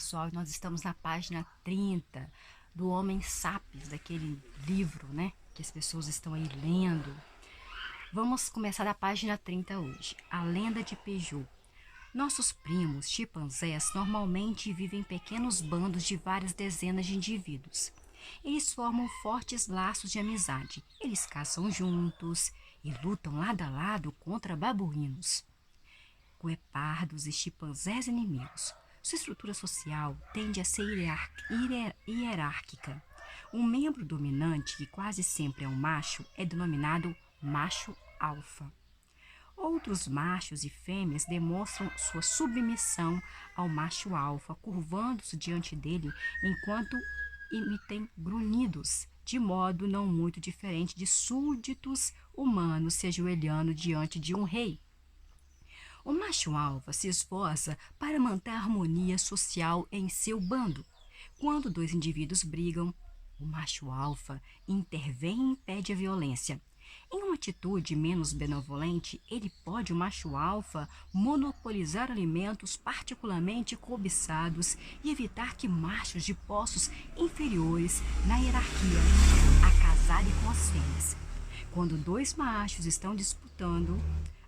pessoal, e nós estamos na página 30 do Homem Sapiens, daquele livro, né, que as pessoas estão aí lendo. Vamos começar da página 30 hoje. A lenda de Peugeot. Nossos primos chimpanzés normalmente vivem em pequenos bandos de várias dezenas de indivíduos. Eles formam fortes laços de amizade. Eles caçam juntos e lutam lado a lado contra babuínos, guepardos e chimpanzés inimigos. Sua estrutura social tende a ser hierárquica. Um membro dominante, que quase sempre é um macho, é denominado macho alfa. Outros machos e fêmeas demonstram sua submissão ao macho alfa, curvando-se diante dele enquanto emitem grunhidos, de modo não muito diferente de súditos humanos se ajoelhando diante de um rei. O macho alfa se esforça para manter a harmonia social em seu bando. Quando dois indivíduos brigam, o macho alfa intervém e impede a violência. Em uma atitude menos benevolente, o macho alfa, monopolizar alimentos particularmente cobiçados e evitar que machos de postos inferiores na hierarquia acasarem com as fêmeas. Quando dois machos estão disputando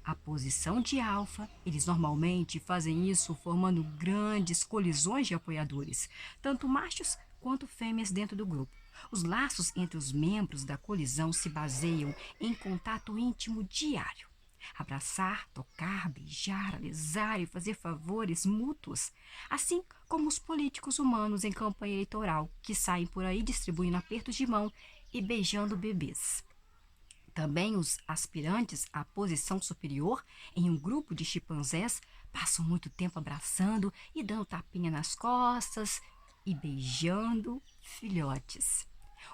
a posição de alfa, eles normalmente fazem isso formando grandes colisões de apoiadores, tanto machos quanto fêmeas dentro do grupo. Os laços entre os membros da colisão se baseiam em contato íntimo diário. Abraçar, tocar, beijar, alisar e fazer favores mútuos, assim como os políticos humanos em campanha eleitoral, que saem por aí distribuindo apertos de mão e beijando bebês. Também os aspirantes à posição superior em um grupo de chimpanzés passam muito tempo abraçando e dando tapinha nas costas e beijando filhotes.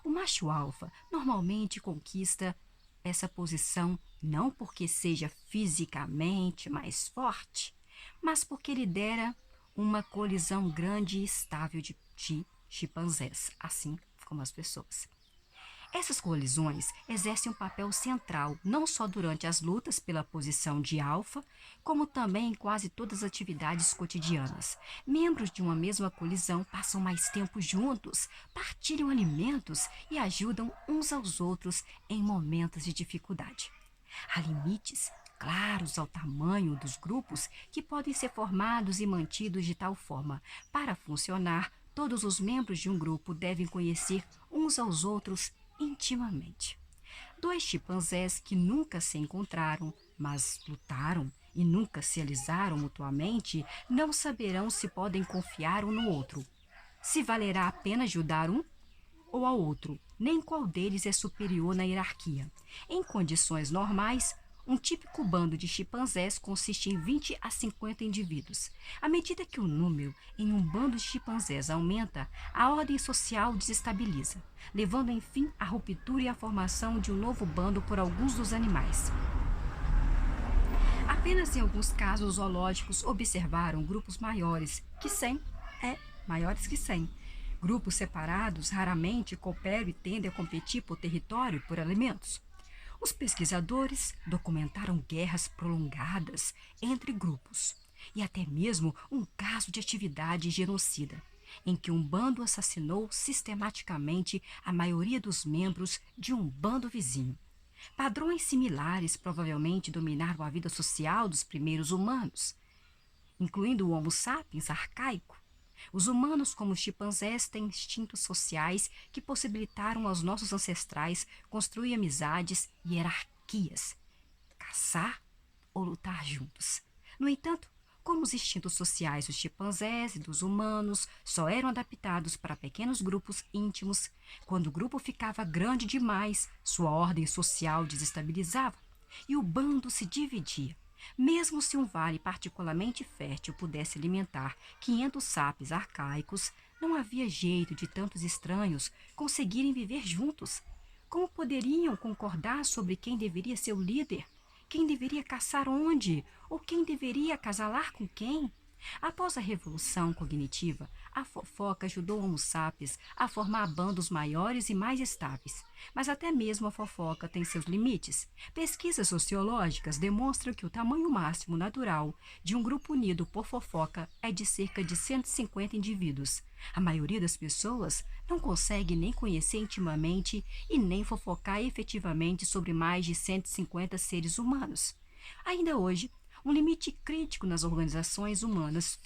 O macho alfa normalmente conquista essa posição não porque seja fisicamente mais forte, mas porque lidera uma colisão grande e estável de chimpanzés, assim como as pessoas. Essas colisões exercem um papel central não só durante as lutas pela posição de alfa, como também em quase todas as atividades cotidianas. Membros de uma mesma colisão passam mais tempo juntos, partilham alimentos e ajudam uns aos outros em momentos de dificuldade. Há limites claros ao tamanho dos grupos que podem ser formados e mantidos de tal forma. Para funcionar, todos os membros de um grupo devem conhecer uns aos outros intimamente. Dois chimpanzés que nunca se encontraram, mas lutaram e nunca se alisaram mutuamente, não saberão se podem confiar um no outro, se valerá a pena ajudar um ou ao outro, nem qual deles é superior na hierarquia. Em condições normais, um típico bando de chimpanzés consiste em 20 a 50 indivíduos. À medida que o número em um bando de chimpanzés aumenta, a ordem social desestabiliza, levando enfim à ruptura e à formação de um novo bando por alguns dos animais. Apenas em alguns casos zoológicos observaram grupos maiores que 100. Grupos separados raramente cooperam e tendem a competir por território e por alimentos. Os pesquisadores documentaram guerras prolongadas entre grupos e até mesmo um caso de atividade genocida, em que um bando assassinou sistematicamente a maioria dos membros de um bando vizinho. Padrões similares provavelmente dominaram a vida social dos primeiros humanos, incluindo o Homo sapiens arcaico. Os humanos, como os chimpanzés, têm instintos sociais que possibilitaram aos nossos ancestrais construir amizades e hierarquias, caçar ou lutar juntos. No entanto, como os instintos sociais dos chimpanzés e dos humanos só eram adaptados para pequenos grupos íntimos, quando o grupo ficava grande demais, sua ordem social desestabilizava e o bando se dividia. Mesmo se um vale particularmente fértil pudesse alimentar 500 sapos arcaicos, não havia jeito de tantos estranhos conseguirem viver juntos. Como poderiam concordar sobre quem deveria ser o líder? Quem deveria caçar onde? Ou quem deveria acasalar com quem? Após a revolução cognitiva, a fofoca ajudou o Homo sapiens a formar bandos maiores e mais estáveis. Mas até mesmo a fofoca tem seus limites. Pesquisas sociológicas demonstram que o tamanho máximo natural de um grupo unido por fofoca é de cerca de 150 indivíduos. A maioria das pessoas não consegue nem conhecer intimamente e nem fofocar efetivamente sobre mais de 150 seres humanos. Ainda hoje, um limite crítico nas organizações humanas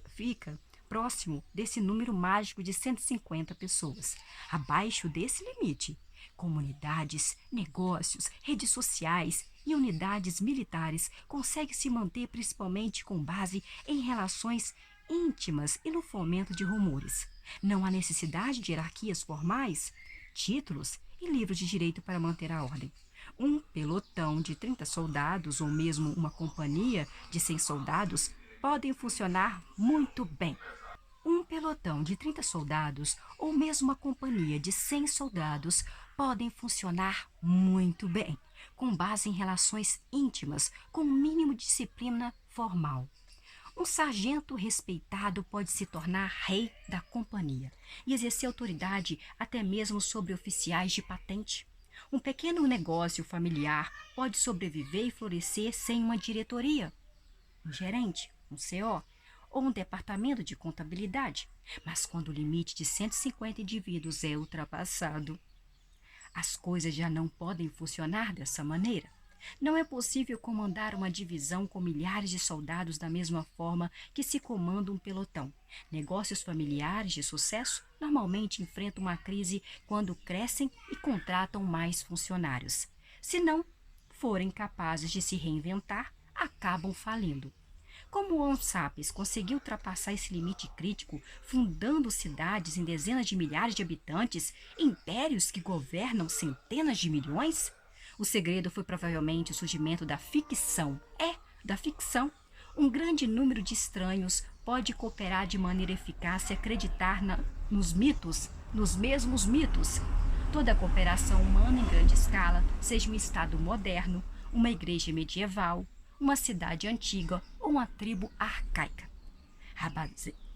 fica próximo desse número mágico de 150 pessoas. Abaixo desse limite, comunidades, negócios, redes sociais e unidades militares conseguem se manter principalmente com base em relações íntimas e no fomento de rumores. Não há necessidade de hierarquias formais, títulos e livros de direito para manter a ordem. Um pelotão de 30 soldados ou mesmo uma companhia de 100 soldados podem funcionar muito bem. Um pelotão de 30 soldados ou mesmo uma companhia de 100 soldados podem funcionar muito bem, com base em relações íntimas, com um mínimo de disciplina formal. Um sargento respeitado pode se tornar rei da companhia e exercer autoridade até mesmo sobre oficiais de patente. Um pequeno negócio familiar pode sobreviver e florescer sem uma diretoria, um gerente, um CO ou um departamento de contabilidade. Mas quando o limite de 150 indivíduos é ultrapassado, as coisas já não podem funcionar dessa maneira. Não é possível comandar uma divisão com milhares de soldados da mesma forma que se comanda um pelotão. Negócios familiares de sucesso normalmente enfrentam uma crise quando crescem e contratam mais funcionários. Se não forem capazes de se reinventar, acabam falindo. Como o Homo sapiens conseguiu ultrapassar esse limite crítico, fundando cidades em dezenas de milhares de habitantes, impérios que governam centenas de milhões? O segredo foi provavelmente o surgimento da ficção. Da ficção. Um grande número de estranhos pode cooperar de maneira eficaz e acreditar nos mitos, nos mesmos mitos. Toda a cooperação humana em grande escala, seja um Estado moderno, uma igreja medieval, uma cidade antiga ou uma tribo arcaica,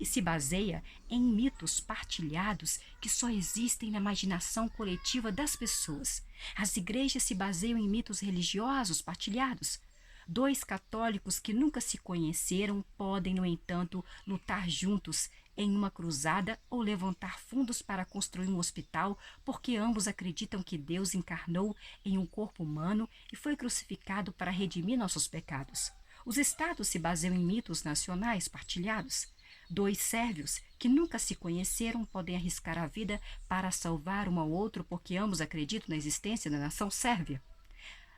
se baseia em mitos partilhados que só existem na imaginação coletiva das pessoas. As igrejas se baseiam em mitos religiosos partilhados. Dois católicos que nunca se conheceram podem, no entanto, lutar juntos em uma cruzada ou levantar fundos para construir um hospital porque ambos acreditam que Deus encarnou em um corpo humano e foi crucificado para redimir nossos pecados. Os estados se baseiam em mitos nacionais partilhados. Dois sérvios que nunca se conheceram podem arriscar a vida para salvar um ao outro porque ambos acreditam na existência da nação sérvia,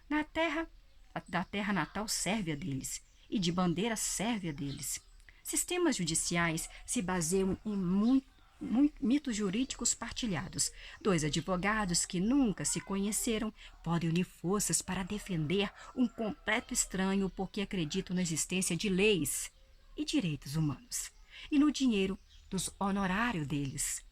da terra natal sérvia deles e de bandeira sérvia deles. Sistemas judiciais se baseiam em mitos jurídicos partilhados. Dois advogados que nunca se conheceram podem unir forças para defender um completo estranho porque acreditam na existência de leis e direitos humanos e no dinheiro dos honorários deles.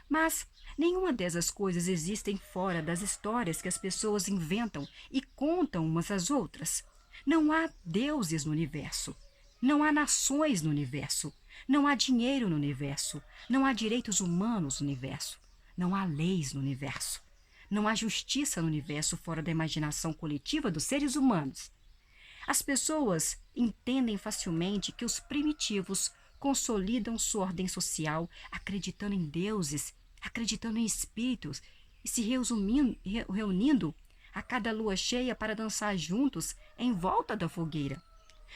Mas nenhuma dessas coisas existem fora das histórias que as pessoas inventam e contam umas às outras. Não há deuses no universo. Não há nações no universo. Não há dinheiro no universo. Não há direitos humanos no universo. Não há leis no universo. Não há justiça no universo fora da imaginação coletiva dos seres humanos. As pessoas entendem facilmente que os primitivos consolidam sua ordem social acreditando em deuses, acreditando em espíritos e se reunindo a cada lua cheia para dançar juntos em volta da fogueira.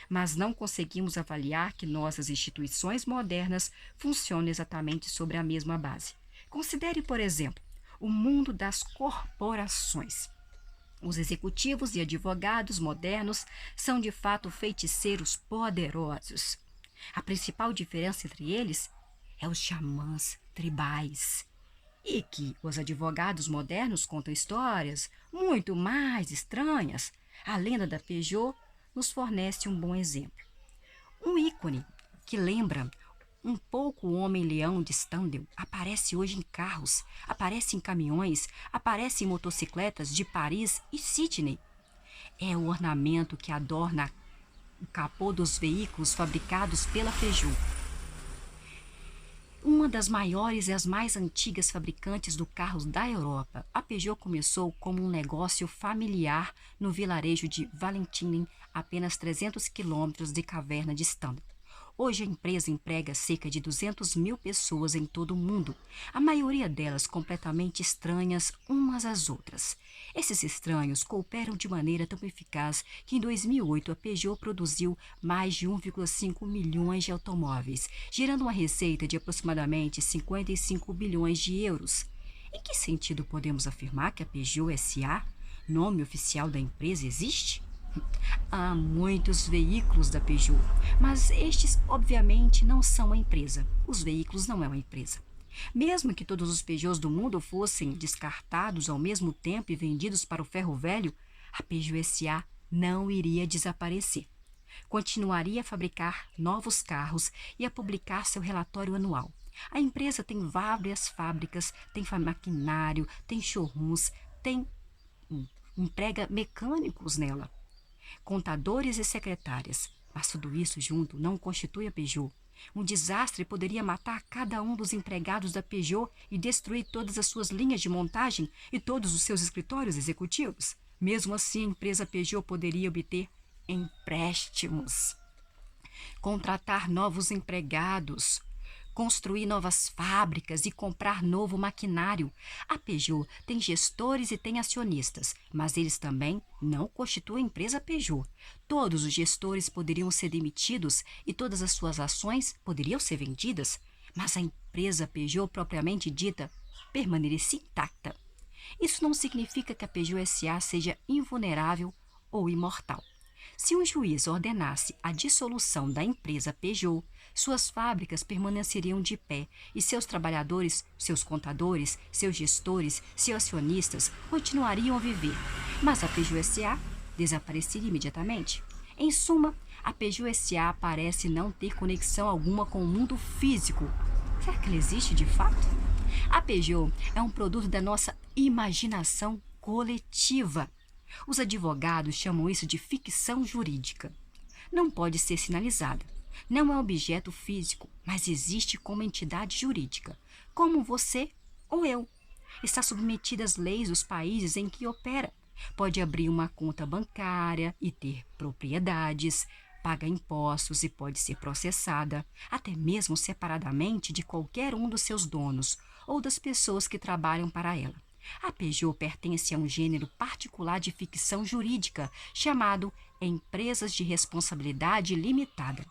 Mas não conseguimos avaliar que nossas instituições modernas funcionam exatamente sobre a mesma base. Considere, por exemplo, o mundo das corporações. Os executivos e advogados modernos são de fato feiticeiros poderosos. A principal diferença entre eles é os xamãs tribais. E que os advogados modernos contam histórias muito mais estranhas. A lenda da Peugeot nos fornece um bom exemplo. Um ícone que lembra um pouco o Homem-Leão de Stendhal aparece hoje em carros, aparece em caminhões, aparece em motocicletas de Paris e Sydney. É o ornamento que adorna o capô dos veículos fabricados pela Peugeot. Uma das maiores e as mais antigas fabricantes de carros da Europa, a Peugeot começou como um negócio familiar no vilarejo de Valentinen, apenas 300 quilômetros de Caverna de Stendal. Hoje a empresa emprega cerca de 200 mil pessoas em todo o mundo, a maioria delas completamente estranhas umas às outras. Esses estranhos cooperam de maneira tão eficaz que em 2008 a Peugeot produziu mais de 1,5 milhões de automóveis, gerando uma receita de aproximadamente 55 bilhões de euros. Em que sentido podemos afirmar que a Peugeot SA, nome oficial da empresa, existe? Há muitos veículos da Peugeot, mas estes obviamente não são a empresa. Os veículos não é uma empresa. Mesmo que todos os Peugeots do mundo fossem descartados ao mesmo tempo e vendidos para o ferro velho, a Peugeot SA não iria desaparecer. Continuaria a fabricar novos carros e a publicar seu relatório anual. A empresa tem várias fábricas, tem maquinário, tem showrooms, emprega mecânicos nela, contadores e secretárias, mas tudo isso junto não constitui a Peugeot. Um desastre poderia matar cada um dos empregados da Peugeot e destruir todas as suas linhas de montagem e todos os seus escritórios executivos. Mesmo assim, a empresa Peugeot poderia obter empréstimos, contratar novos empregados, construir novas fábricas e comprar novo maquinário. A Peugeot tem gestores e tem acionistas, mas eles também não constituem a empresa Peugeot. Todos os gestores poderiam ser demitidos e todas as suas ações poderiam ser vendidas, mas a empresa Peugeot propriamente dita permaneceria intacta. Isso não significa que a Peugeot SA seja invulnerável ou imortal. Se um juiz ordenasse a dissolução da empresa Peugeot, suas fábricas permaneceriam de pé e seus trabalhadores, seus contadores, seus gestores, seus acionistas continuariam a viver. Mas a Peugeot SA desapareceria imediatamente. Em suma, a Peugeot SA parece não ter conexão alguma com o mundo físico. Será que ela existe de fato? A Peugeot é um produto da nossa imaginação coletiva. Os advogados chamam isso de ficção jurídica. Não pode ser sinalizada. Não é objeto físico, mas existe como entidade jurídica, como você ou eu. Está submetida às leis dos países em que opera. Pode abrir uma conta bancária e ter propriedades, paga impostos e pode ser processada, até mesmo separadamente de qualquer um dos seus donos ou das pessoas que trabalham para ela. A Peugeot pertence a um gênero particular de ficção jurídica chamado empresas de responsabilidade limitada.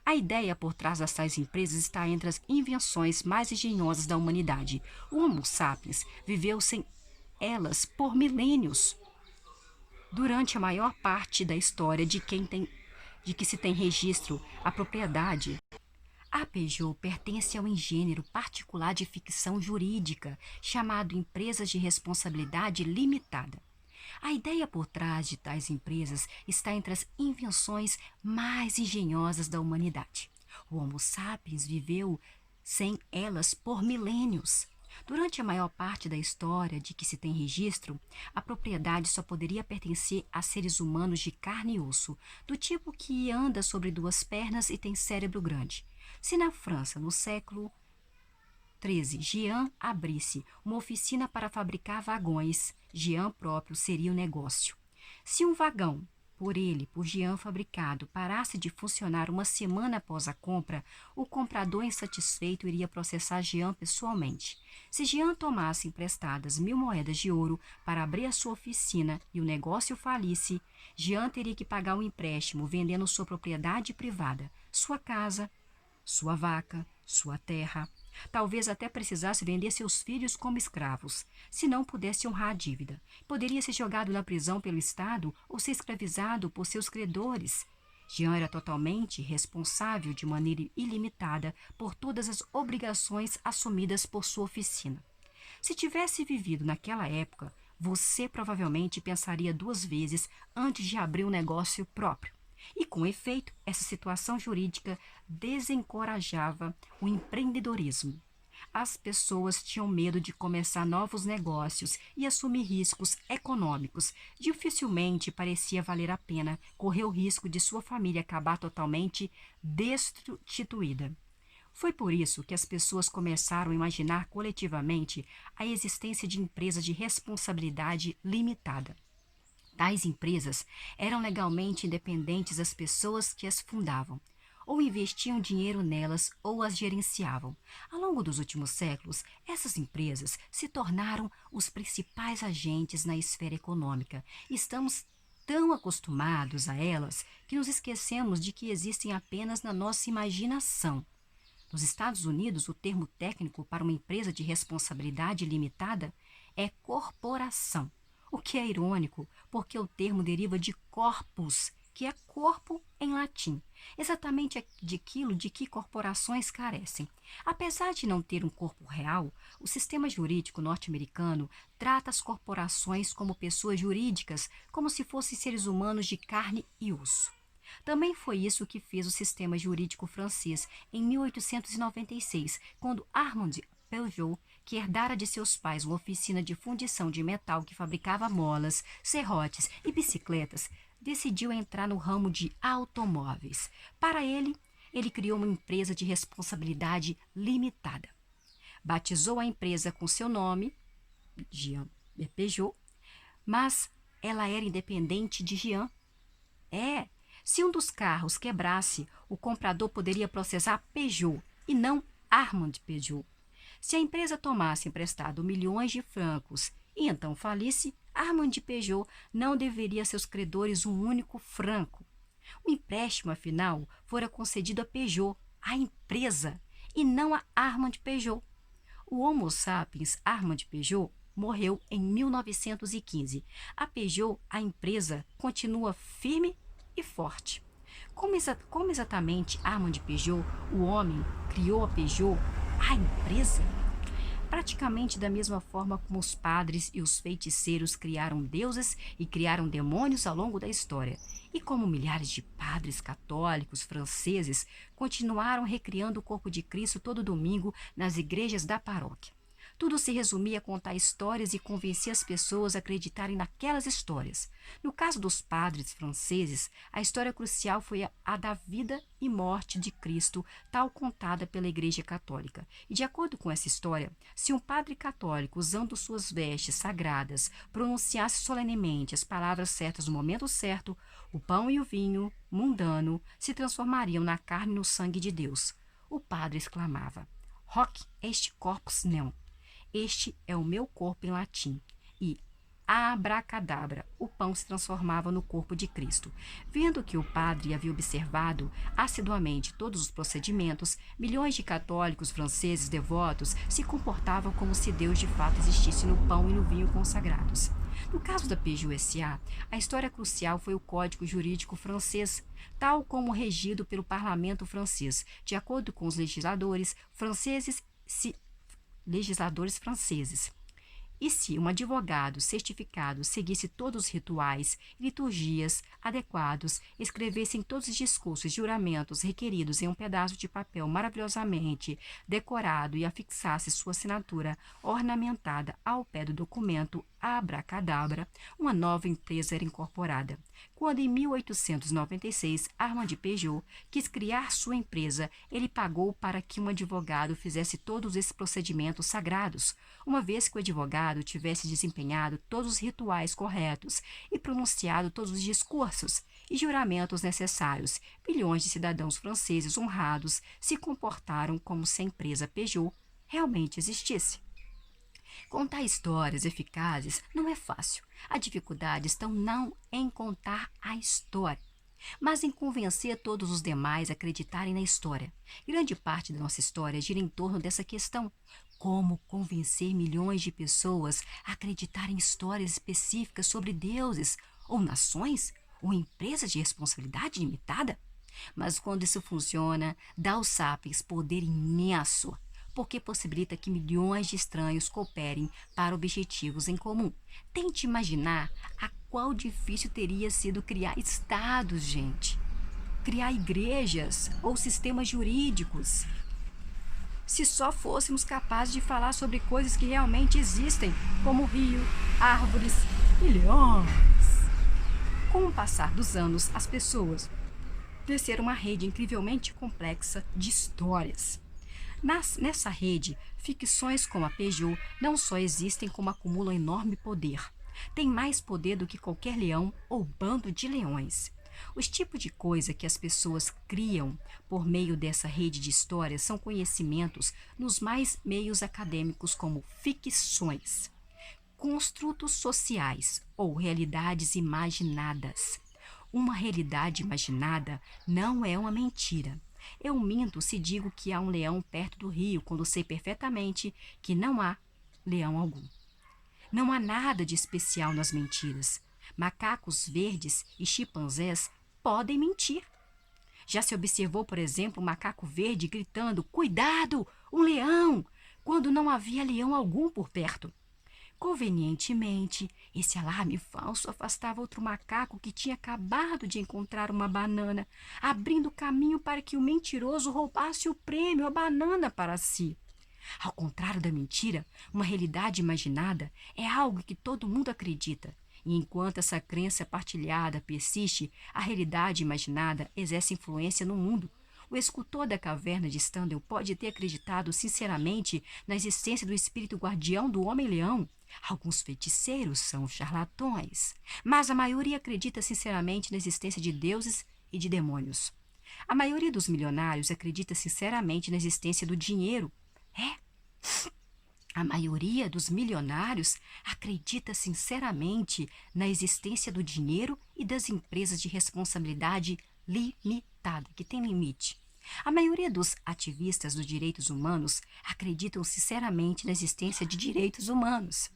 A ideia por trás das tais empresas está entre as invenções mais engenhosas da humanidade. O Homo sapiens viveu sem elas por milênios. Durante a maior parte da história de que se tem registro, a propriedade. A Peugeot pertence a um gênero particular de ficção jurídica, chamado empresas de responsabilidade limitada. A ideia por trás de tais empresas está entre as invenções mais engenhosas da humanidade. O Homo sapiens viveu sem elas por milênios. Durante a maior parte da história de que se tem registro, a propriedade só poderia pertencer a seres humanos de carne e osso, do tipo que anda sobre duas pernas e tem cérebro grande. Se na França, no século XIII, Jean abrisse uma oficina para fabricar vagões, Jean próprio seria o negócio. Se um vagão, por Jean fabricado, parasse de funcionar uma semana após a compra, o comprador insatisfeito iria processar Jean pessoalmente. Se Jean tomasse emprestadas 1.000 moedas de ouro para abrir a sua oficina e o negócio falisse, Jean teria que pagar o empréstimo vendendo sua propriedade privada, sua casa, sua vaca, sua terra. Talvez até precisasse vender seus filhos como escravos, se não pudesse honrar a dívida. Poderia ser jogado na prisão pelo Estado ou ser escravizado por seus credores. Jean era totalmente responsável de maneira ilimitada por todas as obrigações assumidas por sua oficina. Se tivesse vivido naquela época, você provavelmente pensaria 2 vezes antes de abrir um negócio próprio. E, com efeito, essa situação jurídica desencorajava o empreendedorismo. As pessoas tinham medo de começar novos negócios e assumir riscos econômicos. Dificilmente parecia valer a pena correr o risco de sua família acabar totalmente destituída. Foi por isso que as pessoas começaram a imaginar coletivamente a existência de empresas de responsabilidade limitada. Tais empresas eram legalmente independentes das pessoas que as fundavam, ou investiam dinheiro nelas ou as gerenciavam. Ao longo dos últimos séculos, essas empresas se tornaram os principais agentes na esfera econômica. Estamos tão acostumados a elas que nos esquecemos de que existem apenas na nossa imaginação. Nos Estados Unidos, o termo técnico para uma empresa de responsabilidade limitada é corporação, o que é irônico, porque o termo deriva de corpus, que é corpo em latim, exatamente daquilo de que corporações carecem. Apesar de não ter um corpo real, o sistema jurídico norte-americano trata as corporações como pessoas jurídicas, como se fossem seres humanos de carne e osso. Também foi isso que fez o sistema jurídico francês em 1896, quando Armand Peugeot, que herdara de seus pais uma oficina de fundição de metal que fabricava molas, serrotes e bicicletas, decidiu entrar no ramo de automóveis. Para ele criou uma empresa de responsabilidade limitada. Batizou a empresa com seu nome, Jean Peugeot, mas ela era independente de Jean. Se um dos carros quebrasse, o comprador poderia processar Peugeot e não Armand Peugeot. Se a empresa tomasse emprestado milhões de francos e então falisse, Armand Peugeot não deveria a seus credores um único franco. O empréstimo, afinal, fora concedido a Peugeot, a empresa, e não a Armand Peugeot. O Homo sapiens Armand Peugeot morreu em 1915. A Peugeot, a empresa, continua firme e forte. Como exatamente Armand Peugeot, o homem, criou a Peugeot, a empresa? Praticamente da mesma forma como os padres e os feiticeiros criaram deuses e criaram demônios ao longo da história, e como milhares de padres católicos franceses continuaram recriando o corpo de Cristo todo domingo nas igrejas da paróquia. Tudo se resumia a contar histórias e convencer as pessoas a acreditarem naquelas histórias. No caso dos padres franceses, a história crucial foi a da vida e morte de Cristo, tal contada pela Igreja Católica. E de acordo com essa história, se um padre católico, usando suas vestes sagradas, pronunciasse solenemente as palavras certas no momento certo, o pão e o vinho mundano se transformariam na carne e no sangue de Deus. O padre exclamava: "Hoc est corpus meum." Este é o meu corpo em latim. E abracadabra, o pão se transformava no corpo de Cristo. Vendo que o padre havia observado assiduamente todos os procedimentos, milhões de católicos franceses devotos se comportavam como se Deus de fato existisse no pão e no vinho consagrados. No caso da Peugeot S.A., a história crucial foi o Código Jurídico francês, tal como regido pelo parlamento francês. De acordo com os legisladores franceses, E se um advogado certificado seguisse todos os rituais e liturgias adequados, escrevesse todos os discursos e juramentos requeridos em um pedaço de papel maravilhosamente decorado e afixasse sua assinatura ornamentada ao pé do documento abracadabra, uma nova empresa era incorporada. Quando, em 1896, Armand Peugeot quis criar sua empresa, ele pagou para que um advogado fizesse todos esses procedimentos sagrados. Uma vez que o advogado tivesse desempenhado todos os rituais corretos e pronunciado todos os discursos e juramentos necessários, milhões de cidadãos franceses honrados se comportaram como se a empresa Peugeot realmente existisse. Contar histórias eficazes não é fácil. A dificuldade está não em contar a história, mas em convencer todos os demais a acreditarem na história. Grande parte da nossa história gira em torno dessa questão. Como convencer milhões de pessoas a acreditarem em histórias específicas sobre deuses, ou nações, ou empresas de responsabilidade limitada? Mas quando isso funciona, dá aos sapiens poder imenso, porque possibilita que milhões de estranhos cooperem para objetivos em comum. Tente imaginar a qual difícil teria sido criar estados, gente. Criar igrejas ou sistemas jurídicos. Se só fôssemos capazes de falar sobre coisas que realmente existem, como rio, árvores e leões. Com o passar dos anos, as pessoas teceram uma rede incrivelmente complexa de histórias. Nessa rede, ficções como a Peugeot não só existem, como acumulam enorme poder. Tem mais poder do que qualquer leão ou bando de leões. Os tipos de coisa que as pessoas criam por meio dessa rede de histórias são conhecimentos nos mais meios acadêmicos como ficções, construtos sociais ou realidades imaginadas. Uma realidade imaginada não é uma mentira. Eu minto se digo que há um leão perto do rio, quando sei perfeitamente que não há leão algum. Não há nada de especial nas mentiras. Macacos verdes e chimpanzés podem mentir. Já se observou, por exemplo, um macaco verde gritando: "Cuidado, um leão!", quando não havia leão algum por perto. Convenientemente, esse alarme falso afastava outro macaco que tinha acabado de encontrar uma banana, abrindo caminho para que o mentiroso roubasse o prêmio, a banana, para si. Ao contrário da mentira, uma realidade imaginada é algo que todo mundo acredita. E enquanto essa crença partilhada persiste, a realidade imaginada exerce influência no mundo. O escultor da caverna de Stendhal pode ter acreditado sinceramente na existência do espírito guardião do Homem-Leão. Alguns feiticeiros são charlatões, mas a maioria acredita sinceramente na existência de deuses e de demônios. A maioria dos milionários acredita sinceramente na existência do dinheiro. É, a maioria dos milionários acredita sinceramente na existência do dinheiro e das empresas de responsabilidade limitada, que tem limite. A maioria dos ativistas dos direitos humanos acreditam sinceramente na existência de direitos humanos.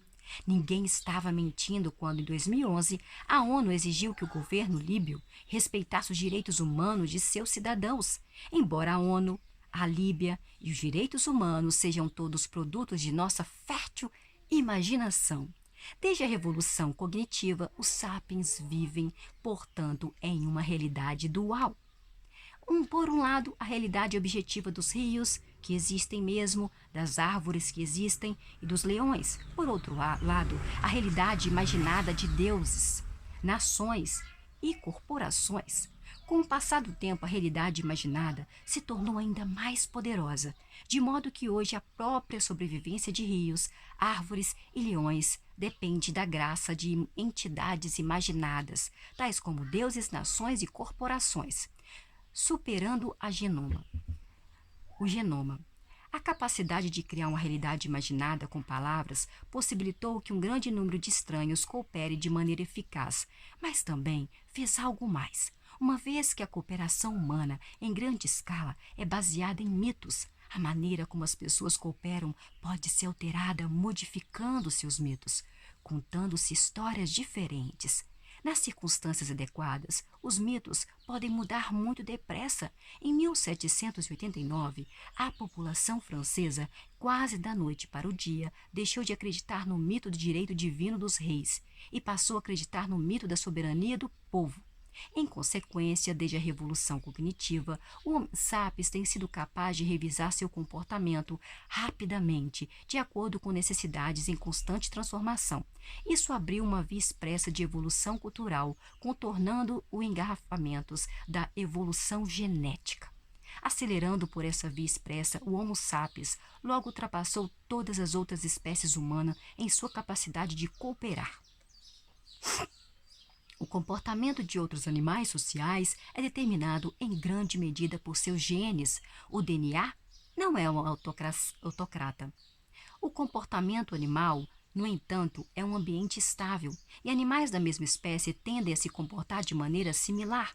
Ninguém estava mentindo quando, em 2011, a ONU exigiu que o governo líbio respeitasse os direitos humanos de seus cidadãos, embora a ONU, a Líbia e os direitos humanos sejam todos produtos de nossa fértil imaginação. Desde a revolução cognitiva, os sapiens vivem, portanto, em uma realidade dual. Por um lado, a realidade objetiva dos rios, que existem mesmo, das árvores que existem e dos leões. Por outro lado, a realidade imaginada de deuses, nações e corporações. Com o passar do tempo, a realidade imaginada se tornou ainda mais poderosa, de modo que hoje a própria sobrevivência de rios, árvores e leões depende da graça de entidades imaginadas, tais como deuses, nações e corporações. Superando o genoma. A capacidade de criar uma realidade imaginada com palavras possibilitou que um grande número de estranhos coopere de maneira eficaz, mas também fez algo mais. Uma vez que a cooperação humana em grande escala é baseada em mitos, a maneira como as pessoas cooperam pode ser alterada modificando seus mitos, contando-se histórias diferentes. Nas circunstâncias adequadas, os mitos podem mudar muito depressa. Em 1789, a população francesa, quase da noite para o dia, deixou de acreditar no mito do direito divino dos reis e passou a acreditar no mito da soberania do povo. Em consequência, desde a Revolução Cognitiva, o Homo sapiens tem sido capaz de revisar seu comportamento rapidamente, de acordo com necessidades em constante transformação. Isso abriu uma via expressa de evolução cultural, contornando os engarrafamentos da evolução genética. Acelerando por essa via expressa, o Homo sapiens logo ultrapassou todas as outras espécies humanas em sua capacidade de cooperar. O comportamento de outros animais sociais é determinado em grande medida por seus genes. O DNA não é um autocrata. O comportamento animal, no entanto, é um ambiente estável, e animais da mesma espécie tendem a se comportar de maneira similar.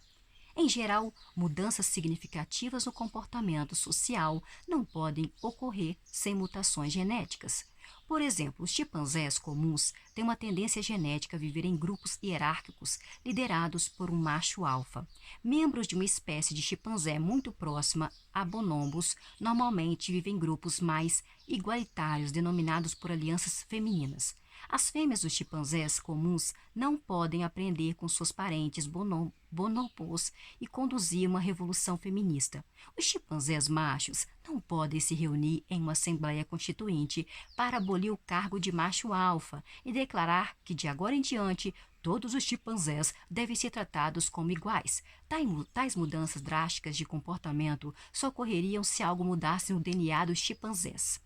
Em geral, mudanças significativas no comportamento social não podem ocorrer sem mutações genéticas. Por exemplo, os chimpanzés comuns têm uma tendência genética a viver em grupos hierárquicos liderados por um macho alfa. Membros de uma espécie de chimpanzé muito próxima a bonobos normalmente vivem em grupos mais igualitários, denominados por alianças femininas. As fêmeas dos chimpanzés comuns não podem aprender com suas parentes bonobos e conduzir uma revolução feminista. Os chimpanzés machos não podem se reunir em uma assembleia constituinte para abolir o cargo de macho alfa e declarar que de agora em diante todos os chimpanzés devem ser tratados como iguais. Tais mudanças drásticas de comportamento só ocorreriam se algo mudasse no DNA dos chimpanzés.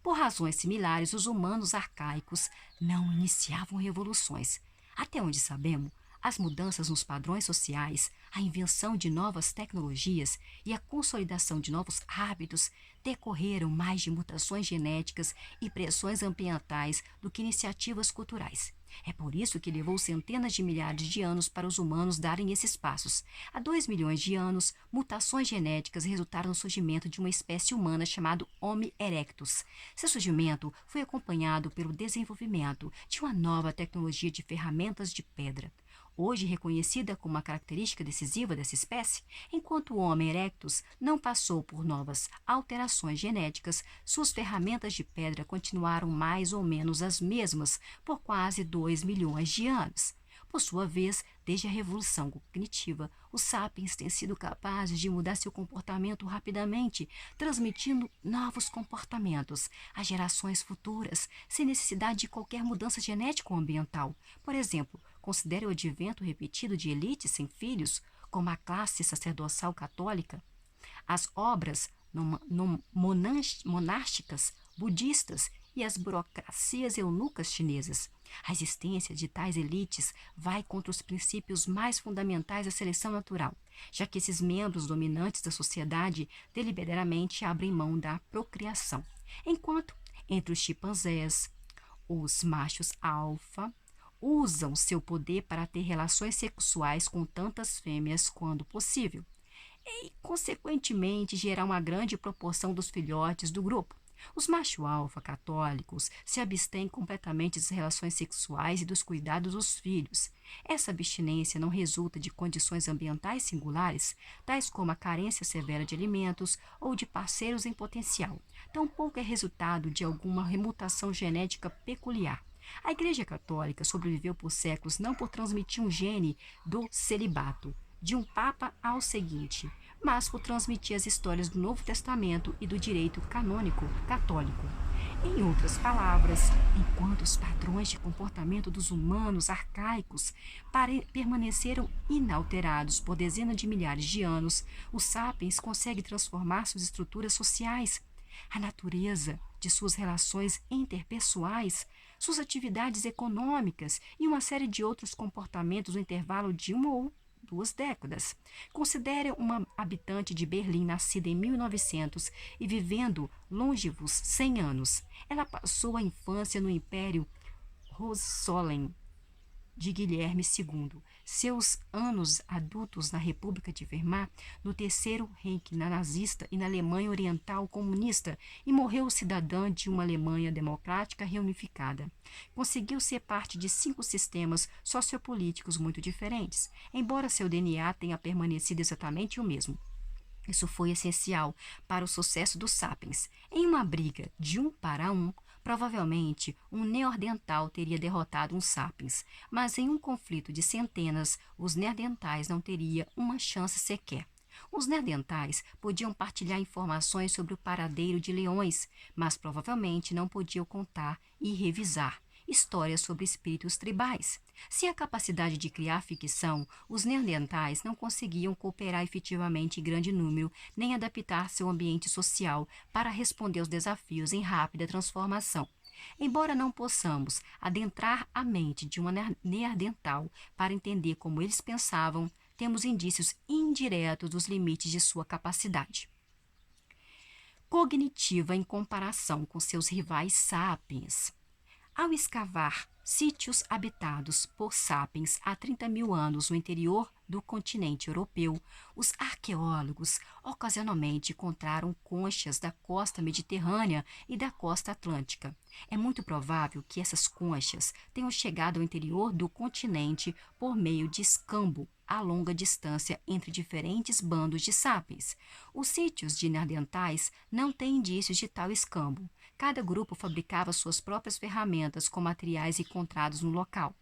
Por razões similares, os humanos arcaicos não iniciavam revoluções. Até onde sabemos, as mudanças nos padrões sociais, a invenção de novas tecnologias e a consolidação de novos hábitos decorreram mais de mutações genéticas e pressões ambientais do que iniciativas culturais. É por isso que levou centenas de milhares de anos para os humanos darem esses passos. Há 2 milhões de anos, mutações genéticas resultaram no surgimento de uma espécie humana chamada Homo erectus. Seu surgimento foi acompanhado pelo desenvolvimento de uma nova tecnologia de ferramentas de pedra. Hoje reconhecida como uma característica decisiva dessa espécie, enquanto o Homo erectus não passou por novas alterações genéticas, suas ferramentas de pedra continuaram mais ou menos as mesmas por quase 2 milhões de anos. Por sua vez, desde a revolução cognitiva, os sapiens têm sido capazes de mudar seu comportamento rapidamente, transmitindo novos comportamentos às gerações futuras, sem necessidade de qualquer mudança genética ou ambiental. Por exemplo, considere o advento repetido de elites sem filhos, como a classe sacerdotal católica, as obras monásticas budistas e as burocracias eunucas chinesas. A existência de tais elites vai contra os princípios mais fundamentais da seleção natural, já que esses membros dominantes da sociedade deliberadamente abrem mão da procriação. Enquanto, entre os chimpanzés, os machos alfa usam seu poder para ter relações sexuais com tantas fêmeas quanto possível e, consequentemente, gerar uma grande proporção dos filhotes do grupo. Os macho-alfa católicos se abstêm completamente das relações sexuais e dos cuidados dos filhos. Essa abstinência não resulta de condições ambientais singulares, tais como a carência severa de alimentos ou de parceiros em potencial. Tampouco é resultado de alguma remutação genética peculiar. A Igreja Católica sobreviveu por séculos não por transmitir um gene do celibato, de um papa ao seguinte, mas por transmitir as histórias do Novo Testamento e do direito canônico católico. Em outras palavras, enquanto os padrões de comportamento dos humanos arcaicos permaneceram inalterados por dezenas de milhares de anos, os sapiens conseguem transformar suas estruturas sociais, a natureza de suas relações interpessoais, suas atividades econômicas e uma série de outros comportamentos no intervalo de uma ou 2 décadas. Considere uma habitante de Berlim nascida em 1900 e vivendo longevos 100 anos. Ela passou a infância no Império Hohenzollern de Guilherme II, seus anos adultos na República de Weimar, no Terceiro Reich nazista e na Alemanha Oriental comunista, e morreu cidadã de uma Alemanha democrática reunificada. Conseguiu ser parte de 5 sistemas sociopolíticos muito diferentes, embora seu DNA tenha permanecido exatamente o mesmo. Isso foi essencial para o sucesso dos sapiens. Em uma briga de 1 para 1, provavelmente um neandertal teria derrotado um sapiens, mas em um conflito de centenas, os neandertais não teriam uma chance sequer. Os neandertais podiam partilhar informações sobre o paradeiro de leões, mas provavelmente não podiam contar e revisar histórias sobre espíritos tribais. Sem a capacidade de criar ficção, os neandertais não conseguiam cooperar efetivamente em grande número, nem adaptar seu ambiente social para responder aos desafios em rápida transformação. Embora não possamos adentrar a mente de uma neandertal para entender como eles pensavam, temos indícios indiretos dos limites de sua capacidade cognitiva em comparação com seus rivais sapiens. Ao escavar sítios habitados por sapiens há 30 mil anos no interior do continente europeu, os arqueólogos ocasionalmente encontraram conchas da costa mediterrânea e da costa atlântica. É muito provável que essas conchas tenham chegado ao interior do continente por meio de escambo a longa distância entre diferentes bandos de sapiens. Os sítios de neandertais não têm indícios de tal escambo. Cada grupo fabricava suas próprias ferramentas com materiais encontrados no local.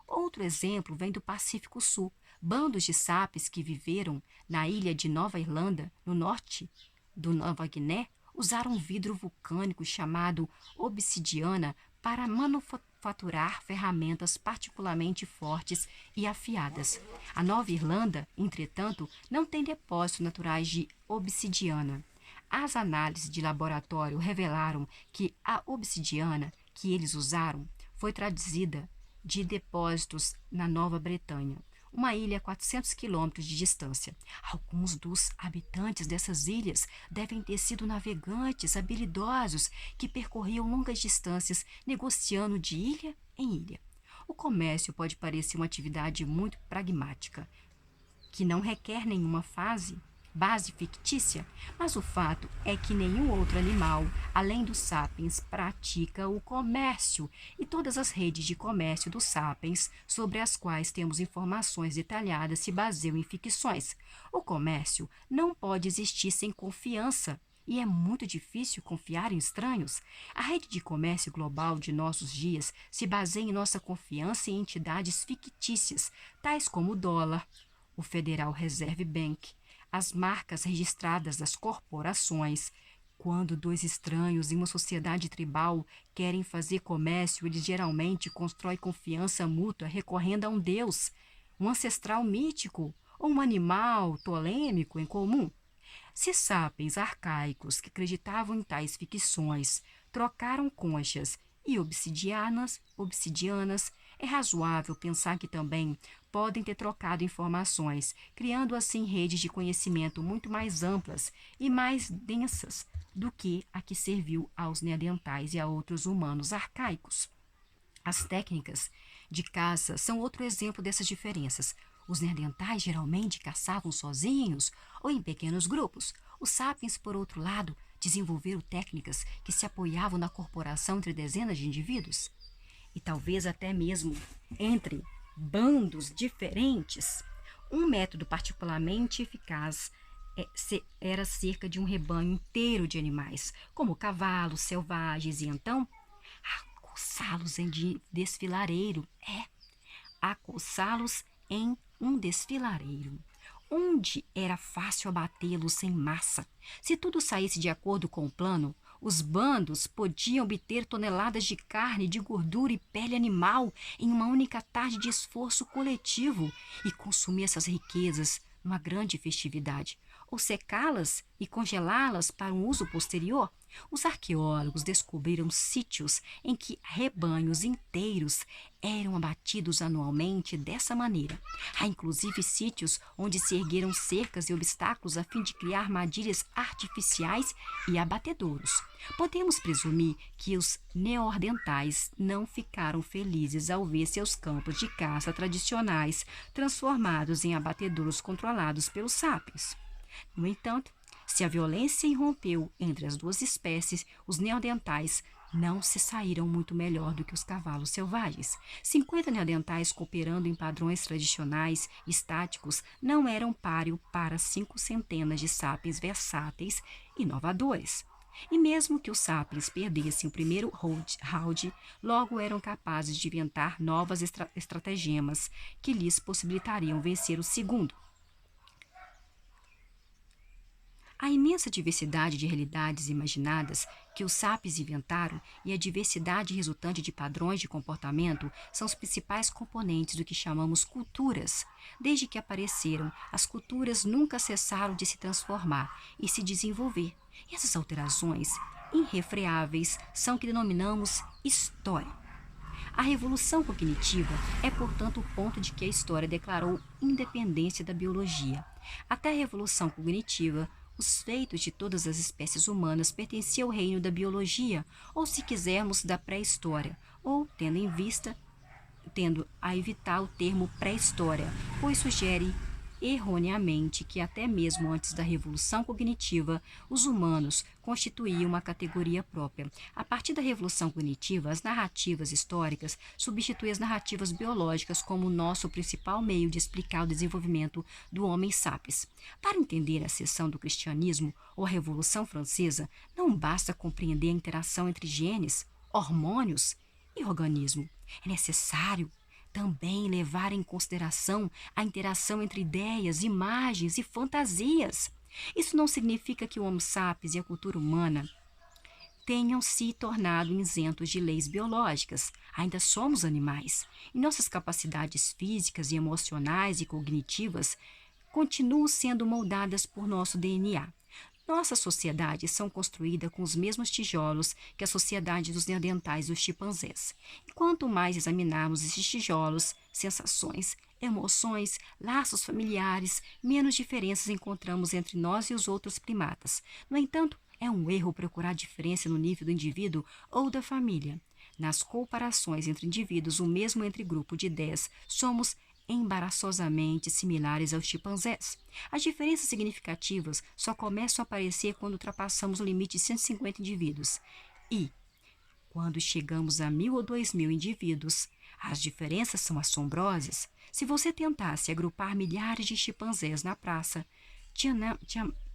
Outro exemplo vem do Pacífico Sul. Bandos de sapiens que viveram na ilha de Nova Irlanda, no norte do Nova Guiné, usaram um vidro vulcânico chamado obsidiana para manufaturar ferramentas particularmente fortes e afiadas. A Nova Irlanda, entretanto, não tem depósitos naturais de obsidiana. As análises de laboratório revelaram que a obsidiana que eles usaram foi traduzida de depósitos na Nova Bretanha, uma ilha a 400 quilômetros de distância. Alguns dos habitantes dessas ilhas devem ter sido navegantes habilidosos que percorriam longas distâncias negociando de ilha em ilha. O comércio pode parecer uma atividade muito pragmática, que não requer nenhuma base fictícia, mas o fato é que nenhum outro animal, além dos sapiens, pratica o comércio, e todas as redes de comércio dos sapiens, sobre as quais temos informações detalhadas, se baseiam em ficções. O comércio não pode existir sem confiança, e é muito difícil confiar em estranhos. A rede de comércio global de nossos dias se baseia em nossa confiança em entidades fictícias, tais como o dólar, o Federal Reserve Bank, as marcas registradas das corporações. Quando dois estranhos em uma sociedade tribal querem fazer comércio, eles geralmente constroem confiança mútua recorrendo a um deus, um ancestral mítico ou um animal tolêmico em comum. Se sapiens arcaicos que acreditavam em tais ficções trocaram conchas e obsidianas, é razoável pensar que também podem ter trocado informações, criando assim redes de conhecimento muito mais amplas e mais densas do que a que serviu aos neandertais e a outros humanos arcaicos. As técnicas de caça são outro exemplo dessas diferenças. Os neandertais geralmente caçavam sozinhos ou em pequenos grupos. Os sapiens, por outro lado, desenvolveram técnicas que se apoiavam na corporação entre dezenas de indivíduos e talvez até mesmo entre bandos diferentes. Um método particularmente eficaz era cerca de um rebanho inteiro de animais, como cavalos selvagens, e então acossá-los em desfiladeiro. Acossá-los em um desfiladeiro, onde era fácil abatê-los em massa. Se tudo saísse de acordo com o plano, os bandos podiam obter toneladas de carne, de gordura e pele animal em uma única tarde de esforço coletivo e consumir essas riquezas numa grande festividade, ou secá-las e congelá-las para um uso posterior. Os arqueólogos descobriram sítios em que rebanhos inteiros eram abatidos anualmente dessa maneira. Há inclusive sítios onde se ergueram cercas e obstáculos a fim de criar armadilhas artificiais e abatedouros. Podemos presumir que os neandertais não ficaram felizes ao ver seus campos de caça tradicionais transformados em abatedouros controlados pelos sapiens. No entanto, se a violência irrompeu entre as duas espécies, os neandertais não se saíram muito melhor do que os cavalos selvagens. 50 neandertais cooperando em padrões tradicionais estáticos não eram páreo para 5 centenas de sapiens versáteis e inovadores. E mesmo que os sapiens perdessem o primeiro round, logo eram capazes de inventar novas estratagemas que lhes possibilitariam vencer o segundo. A imensa diversidade de realidades imaginadas que os sapiens inventaram e a diversidade resultante de padrões de comportamento são os principais componentes do que chamamos culturas. Desde que apareceram, as culturas nunca cessaram de se transformar e se desenvolver. E essas alterações irrefreáveis são o que denominamos história. A revolução cognitiva é, portanto, o ponto de que a história declarou independência da biologia. Até a revolução cognitiva, os feitos de todas as espécies humanas pertenciam ao reino da biologia, ou, se quisermos, da pré-história, ou tendo a evitar o termo pré-história, pois sugere erroneamente que até mesmo antes da revolução cognitiva, os humanos constituíam uma categoria própria. A partir da revolução cognitiva, as narrativas históricas substituem as narrativas biológicas como o nosso principal meio de explicar o desenvolvimento do homem sapiens. Para entender a ascensão do cristianismo ou a Revolução Francesa, não basta compreender a interação entre genes, hormônios e organismo. É necessário também levar em consideração a interação entre ideias, imagens e fantasias. Isso não significa que o Homo sapiens e a cultura humana tenham se tornado isentos de leis biológicas. Ainda somos animais, e nossas capacidades físicas e emocionais e cognitivas continuam sendo moldadas por nosso DNA. Nossas sociedades são construídas com os mesmos tijolos que a sociedade dos neandertais e dos chimpanzés. E quanto mais examinarmos esses tijolos, sensações, emoções, laços familiares, menos diferenças encontramos entre nós e os outros primatas. No entanto, é um erro procurar diferença no nível do indivíduo ou da família. Nas comparações entre indivíduos, ou mesmo entre grupo de 10, somos embaraçosamente similares aos chimpanzés. As diferenças significativas só começam a aparecer quando ultrapassamos o limite de 150 indivíduos. E, quando chegamos a 1.000 ou 2.000 indivíduos, as diferenças são assombrosas. Se você tentasse agrupar milhares de chimpanzés na praça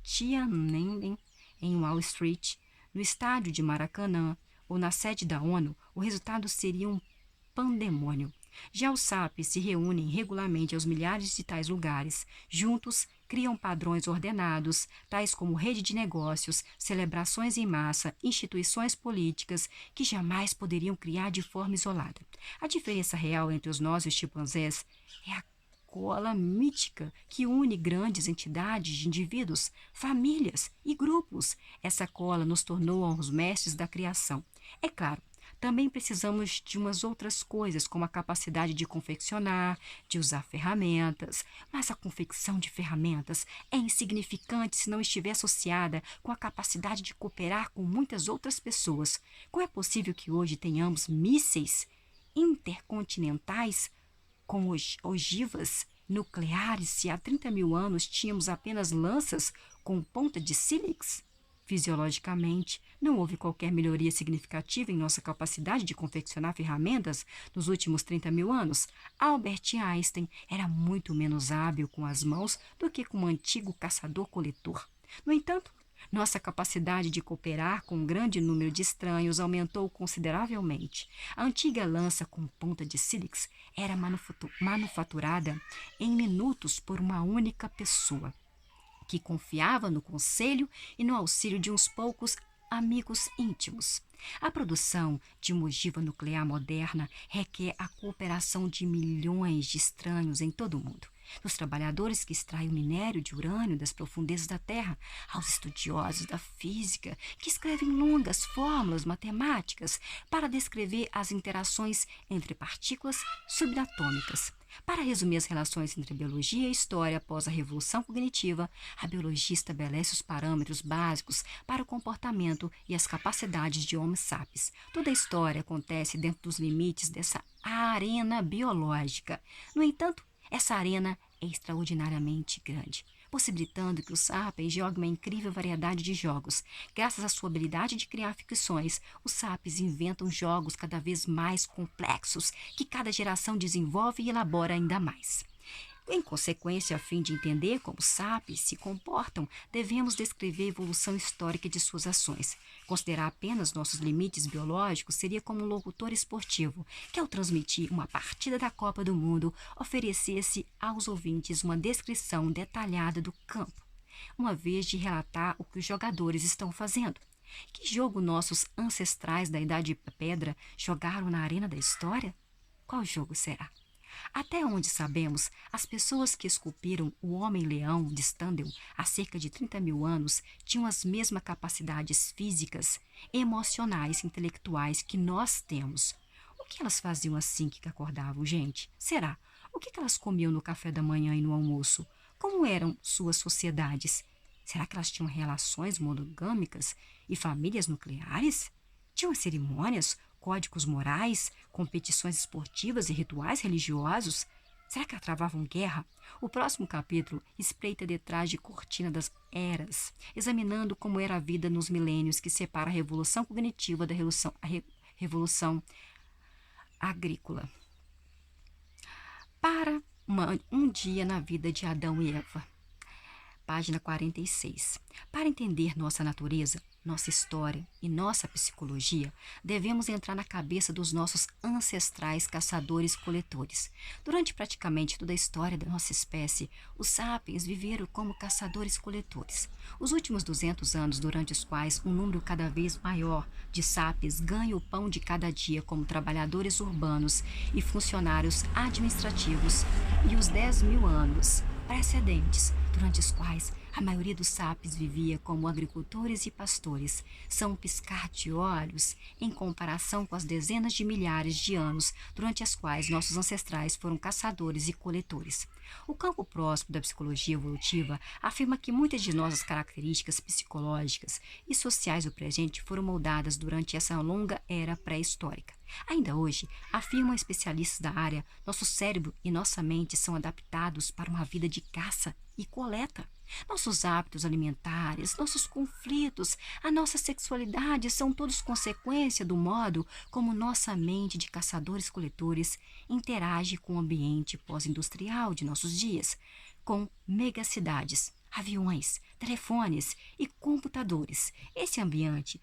Tiananmen, em Wall Street, no estádio de Maracanã ou na sede da ONU, o resultado seria um pandemônio. Já os sapiens se reúnem regularmente aos milhares de tais lugares. Juntos, criam padrões ordenados, tais como rede de negócios, celebrações em massa, instituições políticas, que jamais poderiam criar de forma isolada. A diferença real entre os nós e os chimpanzés é a cola mítica que une grandes entidades de indivíduos, famílias e grupos. Essa cola nos tornou os mestres da criação. É claro, também precisamos de umas outras coisas, como a capacidade de confeccionar, de usar ferramentas, mas a confecção de ferramentas é insignificante se não estiver associada com a capacidade de cooperar com muitas outras pessoas. Como é possível que hoje tenhamos mísseis intercontinentais com ogivas nucleares se há 30.000 anos tínhamos apenas lanças com ponta de sílex? Fisiologicamente, não houve qualquer melhoria significativa em nossa capacidade de confeccionar ferramentas nos últimos 30.000 anos. Albert Einstein era muito menos hábil com as mãos do que com um antigo caçador-coletor. No entanto, nossa capacidade de cooperar com um grande número de estranhos aumentou consideravelmente. A antiga lança com ponta de sílex era manufaturada em minutos por uma única pessoa, que confiava no conselho e no auxílio de uns poucos amigos íntimos. A produção de uma ogiva nuclear moderna requer a cooperação de milhões de estranhos em todo o mundo. Dos trabalhadores que extraem o minério de urânio das profundezas da Terra, aos estudiosos da física que escrevem longas fórmulas matemáticas para descrever as interações entre partículas subatômicas. Para resumir as relações entre biologia e história após a revolução cognitiva, a biologia estabelece os parâmetros básicos para o comportamento e as capacidades de Homo sapiens. Toda a história acontece dentro dos limites dessa arena biológica. No entanto, essa arena é extraordinariamente grande, possibilitando que os sapiens joguem uma incrível variedade de jogos. Graças à sua habilidade de criar ficções, os sapiens inventam jogos cada vez mais complexos, que cada geração desenvolve e elabora ainda mais. Em consequência, a fim de entender como os sapiens se comportam, devemos descrever a evolução histórica de suas ações. Considerar apenas nossos limites biológicos seria como um locutor esportivo, que ao transmitir uma partida da Copa do Mundo, oferecesse aos ouvintes uma descrição detalhada do campo, uma vez de relatar o que os jogadores estão fazendo. Que jogo nossos ancestrais da Idade de Pedra jogaram na arena da história? Qual jogo será? Até onde sabemos, as pessoas que esculpiram o Homem-Leão de Stendhal há cerca de 30.000 anos tinham as mesmas capacidades físicas, emocionais e intelectuais que nós temos. O que elas faziam assim que acordavam, gente? Será? O que elas comiam no café da manhã e no almoço? Como eram suas sociedades? Será que elas tinham relações monogâmicas e famílias nucleares? Tinham cerimônias, códigos morais, competições esportivas e rituais religiosos? Será que travavam guerra? O próximo capítulo espreita detrás de cortina das eras, examinando como era a vida nos milênios que separa a revolução cognitiva da revolução agrícola. Para um dia na vida de Adão e Eva. Página 46. Para entender nossa natureza, nossa história e nossa psicologia, devemos entrar na cabeça dos nossos ancestrais caçadores-coletores. Durante praticamente toda a história da nossa espécie, os sapiens viveram como caçadores-coletores. Os últimos 200 anos, durante os quais um número cada vez maior de sapiens ganha o pão de cada dia como trabalhadores urbanos e funcionários administrativos, e os 10.000 anos precedentes, durante os quais a maioria dos sapiens vivia como agricultores e pastores, são um piscar de olhos em comparação com as dezenas de milhares de anos durante as quais nossos ancestrais foram caçadores e coletores. O campo próximo da psicologia evolutiva afirma que muitas de nossas características psicológicas e sociais do presente foram moldadas durante essa longa era pré-histórica. Ainda hoje, afirmam especialistas da área, nosso cérebro e nossa mente são adaptados para uma vida de caça e coleta. Nossos hábitos alimentares, nossos conflitos, a nossa sexualidade são todos consequência do modo como nossa mente de caçadores-coletores interage com o ambiente pós-industrial de nossos dias, com megacidades, aviões, telefones e computadores. Esse ambiente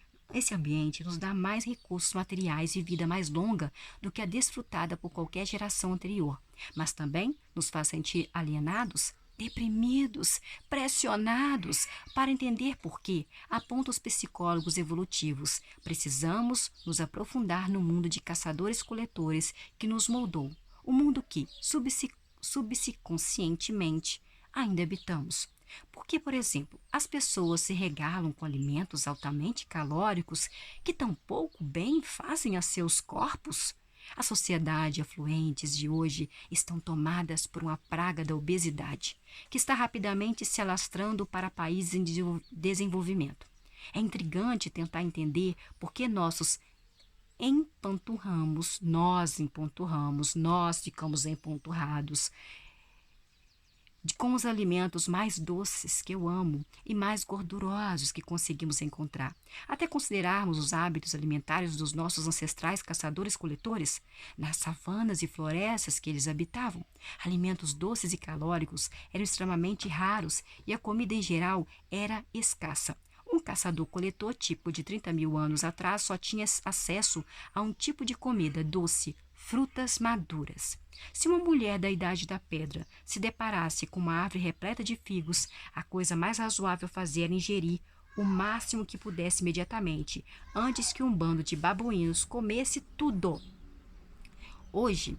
nos dá mais recursos materiais e vida mais longa do que a desfrutada por qualquer geração anterior, mas também nos faz sentir alienados, deprimidos, pressionados. Para entender por quê, apontam os psicólogos evolutivos, precisamos nos aprofundar no mundo de caçadores-coletores que nos moldou, o mundo que, subconscientemente, ainda habitamos. Porque, por exemplo, as pessoas se regalam com alimentos altamente calóricos que tão pouco bem fazem a seus corpos? A sociedade e afluentes de hoje estão tomadas por uma praga da obesidade, que está rapidamente se alastrando para países em desenvolvimento. É intrigante tentar entender por que nós ficamos empanturrados com os alimentos mais doces que eu amo e mais gordurosos que conseguimos encontrar, até considerarmos os hábitos alimentares dos nossos ancestrais caçadores-coletores, nas savanas e florestas que eles habitavam. Alimentos doces e calóricos eram extremamente raros e a comida em geral era escassa. Um caçador-coletor tipo de 30.000 anos atrás só tinha acesso a um tipo de comida doce, frutas maduras. Se uma mulher da Idade da Pedra se deparasse com uma árvore repleta de figos, a coisa mais razoável a fazer era ingerir o máximo que pudesse imediatamente, antes que um bando de babuínos comesse tudo. Hoje,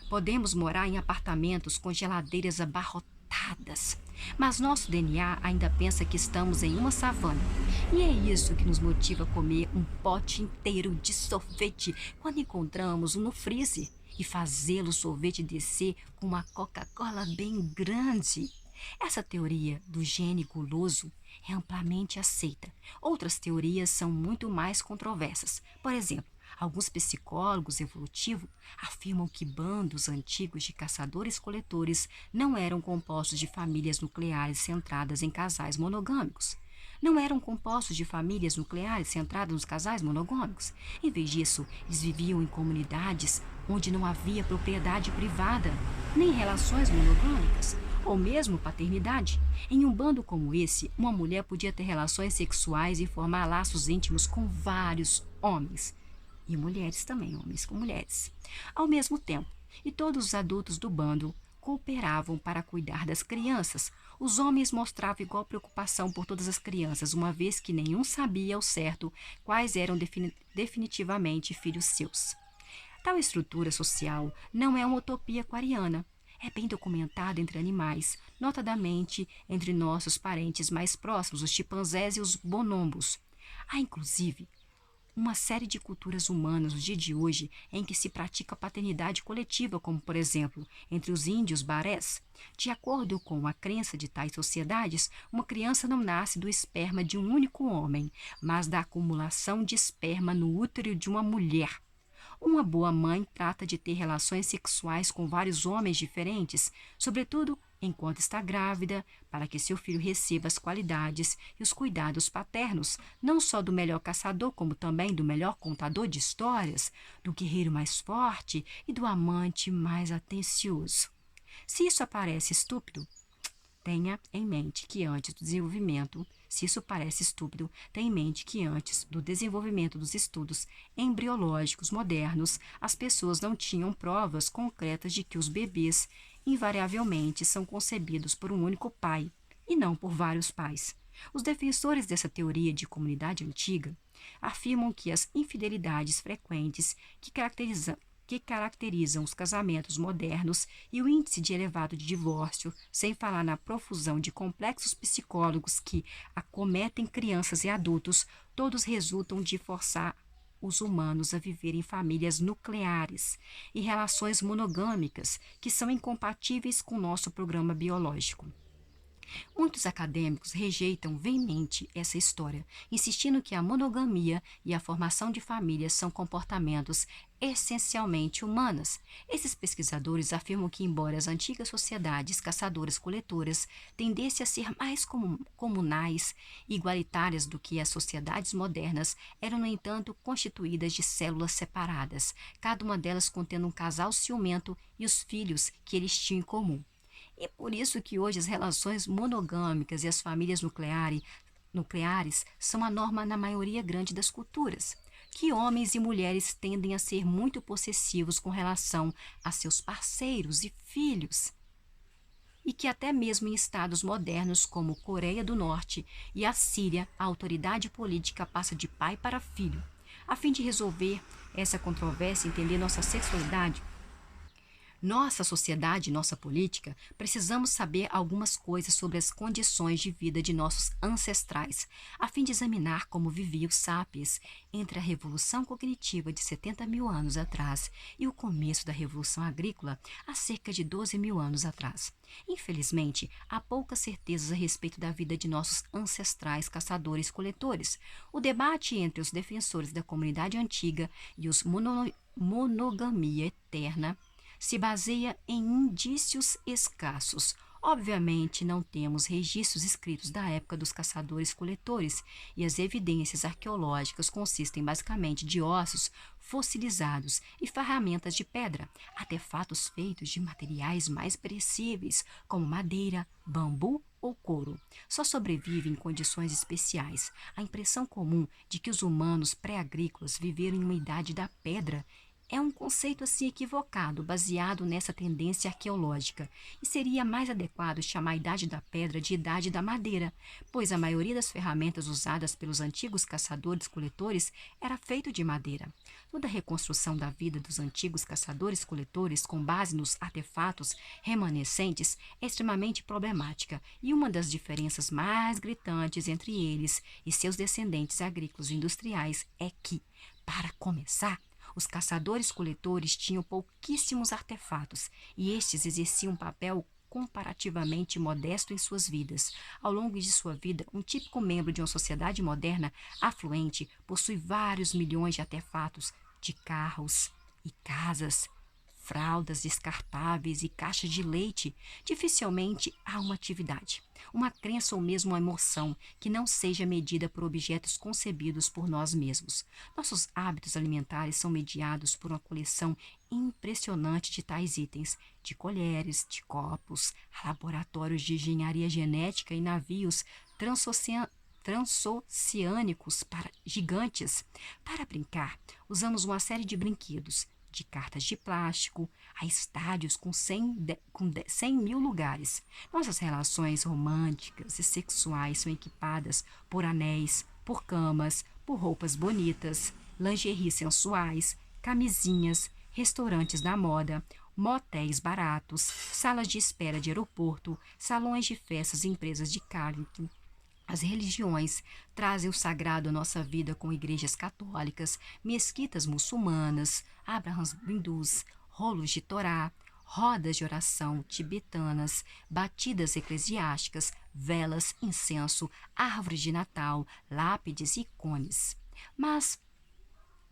podemos morar em apartamentos com geladeiras abarrotadas, mas nosso DNA ainda pensa que estamos em uma savana. E é isso que nos motiva a comer um pote inteiro de sorvete quando encontramos um no freezer e fazê-lo sorvete descer com uma Coca-Cola bem grande. Essa teoria do gene guloso é amplamente aceita. Outras teorias são muito mais controversas. Por exemplo, alguns psicólogos evolutivos afirmam que bandos antigos de caçadores-coletores não eram compostos de famílias nucleares centradas em casais monogâmicos. Não eram compostos de famílias nucleares centradas nos casais monogâmicos. Em vez disso, eles viviam em comunidades onde não havia propriedade privada, nem relações monogâmicas, ou mesmo paternidade. Em um bando como esse, uma mulher podia ter relações sexuais e formar laços íntimos com vários homens. E mulheres também, homens com mulheres, ao mesmo tempo. E todos os adultos do bando cooperavam para cuidar das crianças. Os homens mostravam igual preocupação por todas as crianças, uma vez que nenhum sabia ao certo quais eram definitivamente filhos seus. Tal estrutura social não é uma utopia aquariana. É bem documentada entre animais, notadamente entre nossos parentes mais próximos, os chimpanzés e os bonobos. Há, inclusive, uma série de culturas humanas no dia de hoje em que se pratica a paternidade coletiva, como, por exemplo, entre os índios barés. De acordo com a crença de tais sociedades, uma criança não nasce do esperma de um único homem, mas da acumulação de esperma no útero de uma mulher. Uma boa mãe trata de ter relações sexuais com vários homens diferentes, sobretudo enquanto está grávida, para que seu filho receba as qualidades e os cuidados paternos, não só do melhor caçador, como também do melhor contador de histórias, do guerreiro mais forte e do amante mais atencioso. Se isso parece estúpido, tenha em mente que antes do desenvolvimento, se isso parece estúpido, tenha em mente que antes do desenvolvimento dos estudos embriológicos modernos, as pessoas não tinham provas concretas de que os bebês invariavelmente são concebidos por um único pai e não por vários pais. Os defensores dessa teoria de comunidade antiga afirmam que as infidelidades frequentes que caracterizam os casamentos modernos e o índice de elevado de divórcio, sem falar na profusão de complexos psicólogos que acometem crianças e adultos, todos resultam de forçar os humanos a viver em famílias nucleares e relações monogâmicas que são incompatíveis com o nosso programa biológico. Muitos acadêmicos rejeitam veemente essa história, insistindo que a monogamia e a formação de famílias são comportamentos essencialmente humanas. Esses pesquisadores afirmam que, embora as antigas sociedades caçadoras-coletoras tendessem a ser mais comunais e igualitárias do que as sociedades modernas, eram, no entanto, constituídas de células separadas, cada uma delas contendo um casal ciumento e os filhos que eles tinham em comum. E por isso que hoje as relações monogâmicas e as famílias nucleares são a norma na maioria grande das culturas. Que homens e mulheres tendem a ser muito possessivos com relação a seus parceiros e filhos. E que até mesmo em estados modernos como Coreia do Norte e a Síria, a autoridade política passa de pai para filho. A fim de resolver essa controvérsia e entender nossa sexualidade, nossa sociedade, nossa política, precisamos saber algumas coisas sobre as condições de vida de nossos ancestrais, a fim de examinar como vivia os sapiens entre a revolução cognitiva de 70 mil anos atrás e o começo da revolução agrícola há cerca de 12 mil anos atrás. Infelizmente, há poucas certezas a respeito da vida de nossos ancestrais caçadores-coletores. O debate entre os defensores da comunidade antiga e os monogamia eterna se baseia em indícios escassos. Obviamente, não temos registros escritos da época dos caçadores-coletores e as evidências arqueológicas consistem basicamente de ossos fossilizados e ferramentas de pedra, artefatos feitos de materiais mais perecíveis, como madeira, bambu ou couro. Só sobrevive em condições especiais. A impressão comum de que os humanos pré-agrícolas viveram em uma idade da pedra é um conceito assim equivocado, baseado nessa tendência arqueológica, e seria mais adequado chamar a Idade da Pedra de Idade da Madeira, pois a maioria das ferramentas usadas pelos antigos caçadores-coletores era feito de madeira. Toda a reconstrução da vida dos antigos caçadores-coletores com base nos artefatos remanescentes é extremamente problemática, e uma das diferenças mais gritantes entre eles e seus descendentes agrícolas e industriais é que, para começar, os caçadores-coletores tinham pouquíssimos artefatos e estes exerciam um papel comparativamente modesto em suas vidas. Ao longo de sua vida, um típico membro de uma sociedade moderna afluente possui vários milhões de artefatos de carros e casas, fraldas descartáveis e caixas de leite. Dificilmente há uma atividade, uma crença ou mesmo uma emoção que não seja medida por objetos concebidos por nós mesmos. Nossos hábitos alimentares são mediados por uma coleção impressionante de tais itens, de colheres, de copos, laboratórios de engenharia genética e navios transoceânicos gigantes. Para brincar, usamos uma série de brinquedos, de cartas de plástico a estádios com 100 mil lugares. Nossas relações românticas e sexuais são equipadas por anéis, por camas, por roupas bonitas, lingeries sensuais, camisinhas, restaurantes da moda, motéis baratos, salas de espera de aeroporto, salões de festas e empresas de cálico. As religiões trazem o sagrado à nossa vida com igrejas católicas, mesquitas muçulmanas, abrahams hindus, rolos de Torá, rodas de oração tibetanas, batidas eclesiásticas, velas, incenso, árvores de Natal, lápides e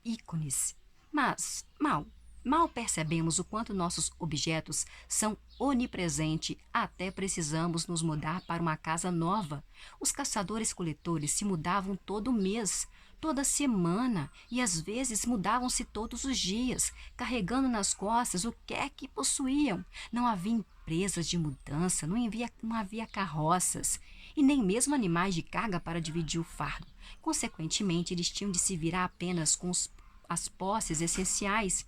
ícones. Mas, mal percebemos o quanto nossos objetos são onipresentes até precisamos nos mudar para uma casa nova. Os caçadores-coletores se mudavam todo mês, toda semana e às vezes mudavam-se todos os dias, carregando nas costas o que é que possuíam. Não havia empresas de mudança, não havia carroças e nem mesmo animais de carga para dividir o fardo. Consequentemente, eles tinham de se virar apenas com as posses essenciais.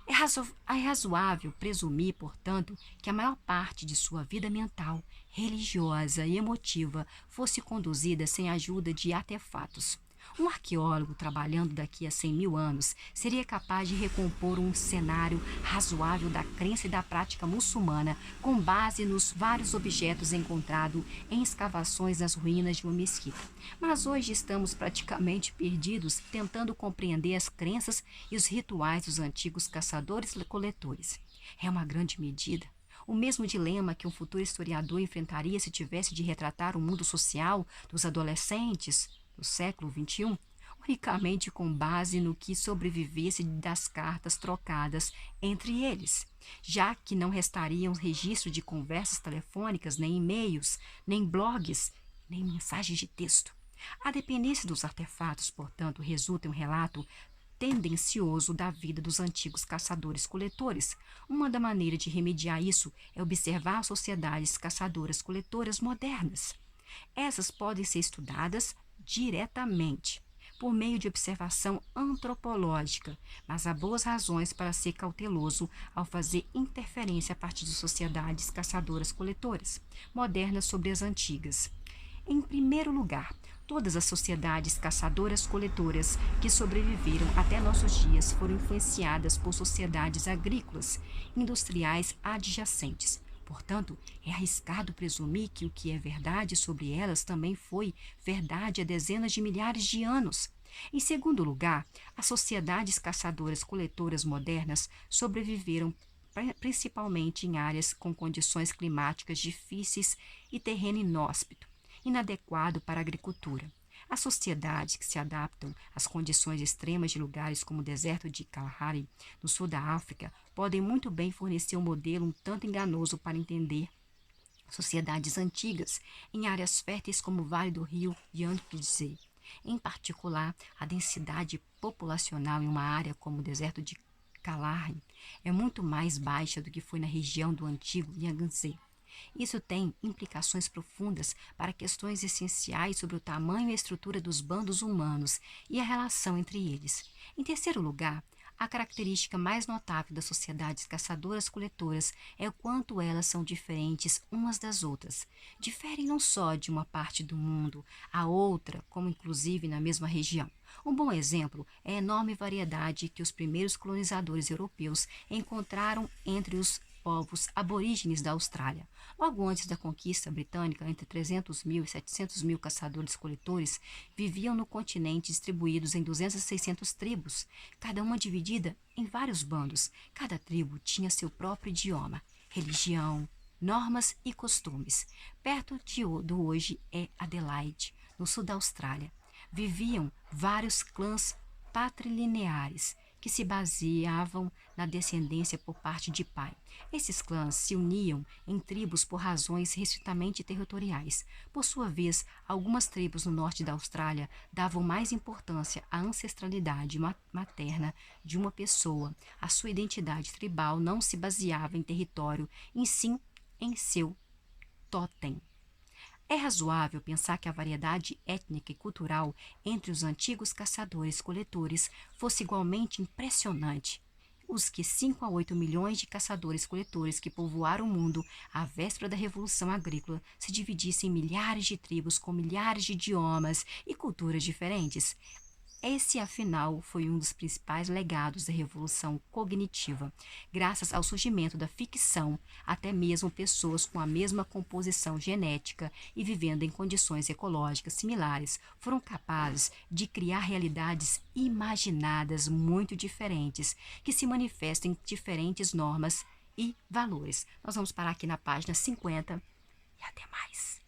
É razoável presumir, portanto, que a maior parte de sua vida mental, religiosa e emotiva fosse conduzida sem a ajuda de artefatos. Um arqueólogo trabalhando daqui a 100 mil anos seria capaz de recompor um cenário razoável da crença e da prática muçulmana com base nos vários objetos encontrados em escavações nas ruínas de uma mesquita. Mas hoje estamos praticamente perdidos tentando compreender as crenças e os rituais dos antigos caçadores-coletores. É uma grande medida o mesmo dilema que um futuro historiador enfrentaria se tivesse de retratar o mundo social dos adolescentes do século XXI, unicamente com base no que sobrevivesse das cartas trocadas entre eles, já que não restariam registro de conversas telefônicas, nem e-mails, nem blogs, nem mensagens de texto. A dependência dos artefatos, portanto, resulta em um relato tendencioso da vida dos antigos caçadores-coletores. Uma da maneira de remediar isso é observar as sociedades caçadoras-coletoras modernas. Essas podem ser estudadas diretamente, por meio de observação antropológica, mas há boas razões para ser cauteloso ao fazer interferência a partir de sociedades caçadoras-coletoras modernas sobre as antigas. Em primeiro lugar, todas as sociedades caçadoras-coletoras que sobreviveram até nossos dias foram influenciadas por sociedades agrícolas, industriais adjacentes. Portanto, é arriscado presumir que o que é verdade sobre elas também foi verdade há dezenas de milhares de anos. Em segundo lugar, as sociedades caçadoras-coletoras modernas sobreviveram principalmente em áreas com condições climáticas difíceis e terreno inóspito, inadequado para a agricultura. As sociedades que se adaptam às condições extremas de lugares como o deserto de Kalahari, no sul da África, podem muito bem fornecer um modelo um tanto enganoso para entender sociedades antigas em áreas férteis como o Vale do Rio Yangtze. Em particular, a densidade populacional em uma área como o deserto de Kalahari é muito mais baixa do que foi na região do antigo Yangtze. Isso tem implicações profundas para questões essenciais sobre o tamanho e a estrutura dos bandos humanos e a relação entre eles. Em terceiro lugar, a característica mais notável das sociedades caçadoras-coletoras é o quanto elas são diferentes umas das outras. Diferem não só de uma parte do mundo a outra, como inclusive na mesma região. Um bom exemplo é a enorme variedade que os primeiros colonizadores europeus encontraram entre os povos aborígenes da Austrália. Logo antes da conquista britânica, entre 300 mil e 700 mil caçadores-coletores viviam no continente distribuídos em 200 a 600 tribos, cada uma dividida em vários bandos. Cada tribo tinha seu próprio idioma, religião, normas e costumes. Perto do hoje é Adelaide, no sul da Austrália. Viviam vários clãs patrilineares que se baseavam na descendência por parte de pai. Esses clãs se uniam em tribos por razões restritamente territoriais. Por sua vez, algumas tribos no norte da Austrália davam mais importância à ancestralidade materna de uma pessoa. A sua identidade tribal não se baseava em território, e sim em seu totem. É razoável pensar que a variedade étnica e cultural entre os antigos caçadores-coletores fosse igualmente impressionante. Os que 5 a 8 milhões de caçadores-coletores que povoaram o mundo à véspera da Revolução Agrícola se dividissem em milhares de tribos com milhares de idiomas e culturas diferentes. Esse, afinal, foi um dos principais legados da Revolução Cognitiva. Graças ao surgimento da ficção, até mesmo pessoas com a mesma composição genética e vivendo em condições ecológicas similares foram capazes de criar realidades imaginadas muito diferentes, que se manifestam em diferentes normas e valores. Nós vamos parar aqui na página 50 e até mais.